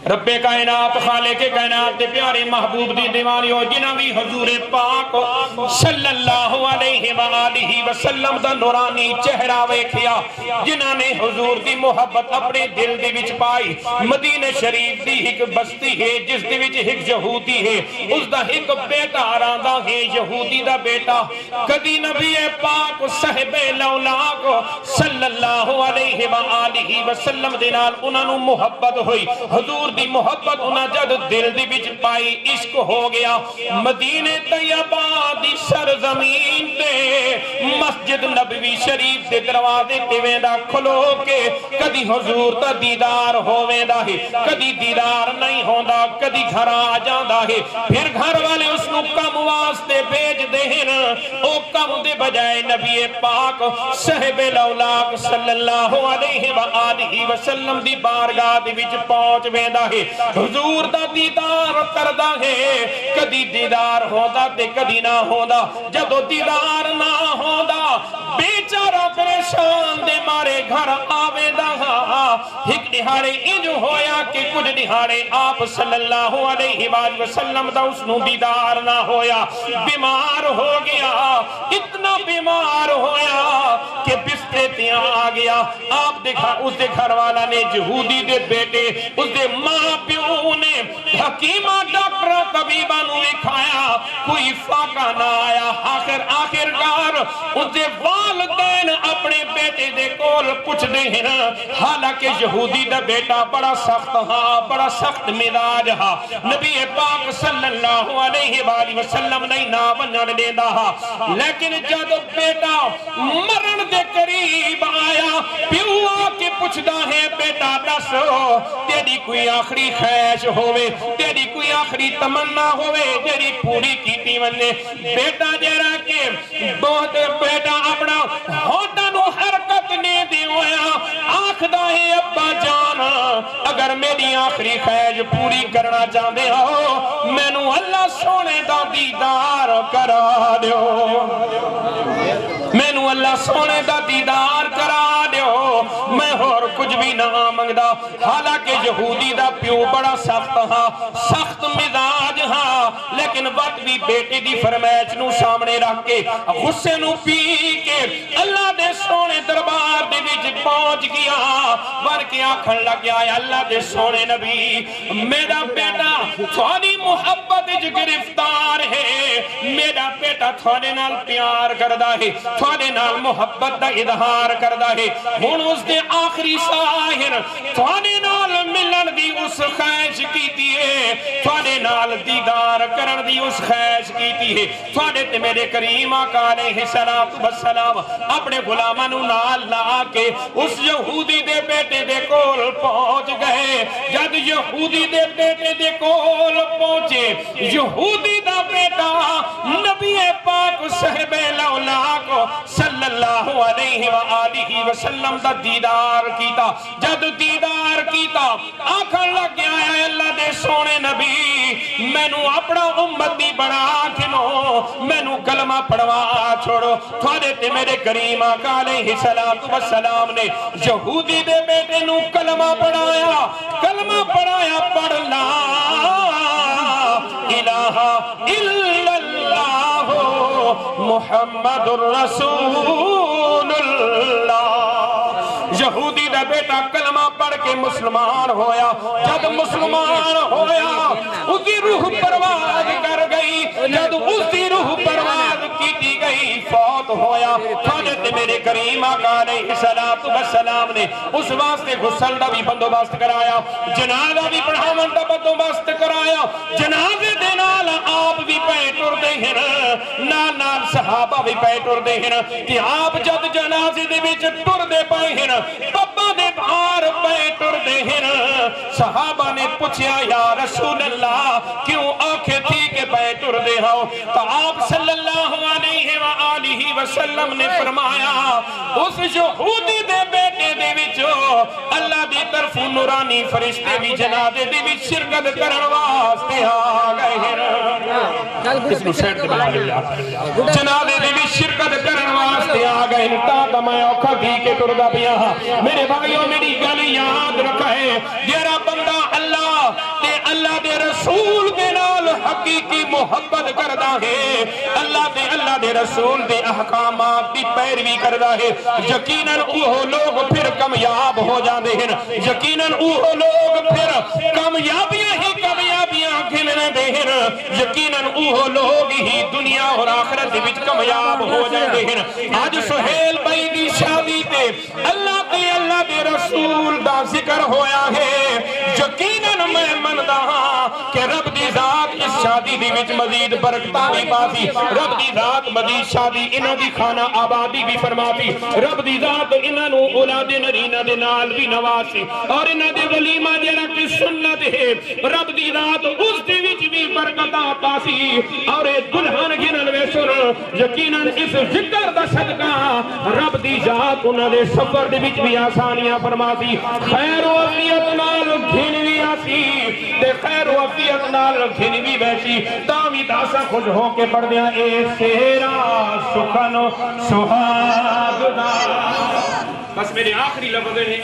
رب کائنات خالق کائنات دے پیارے محبوب دی دیوانیو جنہاں بھی حضور پاک صلی اللہ علیہ وآلہ وسلم دا نورانی چہرہ ویکھیا، جنہاں نے حضور دی محبت اپنے دل دی وچ پائی۔ مدینہ شریف دی ایک بستی ہے جس دی وچ ایک یہودی ہے، اس دا ایک بیٹا راندا ہے یہودی دا بیٹا۔ کدی نبی پاک صاحب لولاک صلی اللہ علیہ وآلہ وسلم دے نال انہاں نوں محبت ہوئی، حضور دی محبت انہاں جد دل دی وچ پائی، عشق ہو گیا۔ مدینہ طیبہ دی سرزمین تے مسجد نبوی شریف دے دروازے تے ویندا کھلو کے کدی حضور دا دیدار ہوویندا ہے، کدی دیدار نہیں ہوندا، کدی گھر آ جاندا ہے۔ پھر گھر والے اس نوں کم واسطے بھیج دین، او کم دے بجائے نبی پاک صاحب لولاک صلی اللہ علیہ وآلہ وسلم دی بارگاہ دے وچ پہنچ ویندا ہے، حضور دا دیدار کردا ہے۔ کدی دیدار ہوندا تے کدی نہ ہوندا، جدو دیدار نہ ہوندا بیچارہ پریشان دے مارے گھر آویندا۔ ایک دہاڑے انج ہویا کہ کچھ دہاڑے آپ صلی اللہ علیہ وآلہ وسلم دا اس نو دیدار نہ ہویا، بیمار ہو گیا، اتنا بیمار ہویا کہ بسترے تیاں آ گیا۔ آپ دیکھا اس دے گھر والا نے، یہودی دے بیٹے، اس دے ماں پیوں نے حکیمہ ڈاکٹر طبیبہ نو لکھایا، کوئی فاقہ نہ آیا۔ آخرکار اس دے والدین اپنے بیٹے دے کول پوچھ دے ہیں، حالانکہ یہودی دا بیٹا بڑا سخت ہاں، بڑا سخت مزاج ہاں، نبی پاک صلی اللہ علیہ وآلہ وسلم نہیں نہ بنن دیندا ہاں، لیکن جب بیٹا مرن دے قریب آیا، پیو آ کے پوچھدا ہے، بیٹا دس تیری کوئی آخری خواہش ہوئے، تیری کوئی آخری تمنا ہوئے جیڑی پوری کیتی ونے؟ بیٹا جیڑا کہ بہت بیٹا اپنا ہوتا نو حرکت نہیں دی ہویا، آخدا ہے ابا جانا اگر میری آخری خواہش پوری کرنا چاہتے ہو میں نو اللہ سونے دا دیدار کرا دیو، میں نو اللہ سونے دا دیدار کرا دیو، میں اور کچھ بھی نہ منگدا۔ حالانکہ یہودی دا پیو بڑا سخت ہاں، سخت مزاج ہاں، لیکن وقت بھی بیٹے دی فرمائش نو سامنے رکھ کے غصے نو پی کے اللہ دے سونے دربار دے وچ پہنچ گیا، ور کے آکھن لگ گیا، اللہ دے سونے نبی میرا بیٹا تھوڑی محبت وچ گرفتار ہے، میرا بیٹا تھوڑے نال پیار کردا ہے، تھوڑے نال محبت دا اظہار کردا ہے، ہن اس دے آخری ساحر تھوڑے نال ملن دی اس خواہش کیتی ہے، تھوڑے نال دیدار کرن دی اس خواہش کیتی ہے۔ تھوڑے تے میرے کریم آقا علیہ السلام اپنے غلاماں نو نال لا کے اس یہودی دے بیٹے دے کول پہنچ گئے۔ جد یہودی دے بیٹے دے کول پہنچے، یہودی دا بیٹا نبی پاک صاحب لولاک صلی اللہ علیہ وآلہ وسلم دا دیدار کیتا۔ جد دیدار کیتا آکھن لگ گیا ہے اللہ دے سونے نبی میں نو اپنا امتی بنا کھنو، میں نو کلمہ پڑھوا چھوڑو۔ تھوڑے تے میرے کریم آقا علیہ السلام نے یہودی دے بیٹے نو کلمہ پڑھایا، کلمہ پڑھایا، پڑھ لا الہ الا اللہ محمد الرسول اللہ۔ یہودی دا بیٹا کلمہ پڑھ کے مسلمان ہویا، جب مسلمان ہویا اس دی روح پرواز کر گئی، جب اس دی روح پرواز کی گئی فوت ہویا۔ حضرت میرے کریم آقا علیہ السلام نے اس واسطے غسل دا بھی بندوبست کرایا، جنازہ بھی پڑھاون دا بندوبست کرایا، جنازے دے نال آپ بھی پے ٹردے ہیں، نال نال صحابہ بھی پے ٹردے ہیں کہ آپ جد جنازے دے وچ ٹردے پے ہیں، بابا دے بھار پے ٹردے ہیں۔ صحابہ نے پوچھا یا رسول اللہ کیوں آنکھیں تھی کہ پے ٹردے ہو؟ تو آپ صلی اللہ علیہ وآلہ وسلم نے فرمایا اس یہودی دے بیٹے دے وچو اللہ دی طرف نورانی فرشتے بھی جنازے دے وچ شرکت کرن واسطے آ گئے ہیں، اس نو سیٹ دے بلا لیا، جنازے دے وچ شرکت کرن واسطے آ گئے ہیں۔ تا میں اوکھا تھی کہ ٹردا پیا۔ میرے بھائیوں میری گل یاد رکھے، جیڑا بندہ اللہ محبت کردا ہے اللہ دے رسول دے احکامات دی پیروی کردا ہے یقیناً وہ لوگ پھر کامیاب ہو جاندے ہیں یقیناً وہ لوگ پھر کامیابیاں گھلنے دے ہیں یقیناً وہ لوگ ہی دنیا اور آخرت وچ کامیاب ہو جاندے ہیں آج سہیل بھائی دی شادی تے اللہ دے رسول دا ذکر ہویا ہے یقیناً میں مندا ہاں کہ رب دی ذات اس شادی دی وچ مزید برکتاں بھی پاسی رب دی ذات مزید شادی انہاں دی خانہ آبادی بھی فرماتی رب دی ذات انہاں نو اولاد نرینہ دے نال بھی نواسی اور انہاں دے ولیمہ جڑا کہ سنت ہے رب دی ذات اس دے وچ بھی برکتاں پاسی اور دلہن گنن وے سن یقیناً اس ذکر دا صدقہ رب دی ذات انہاں دے سفر دے وچ بھی آسانیاں فرماتی خیر و عافیت نال گھنوی آسی تے خیر و عافیت نال گھنوی ویسی تاوی تاسا خوش ہو کے پڑھ دیا اے سیرا سخن سہاگ دا بس میرے آخری لفظ ہے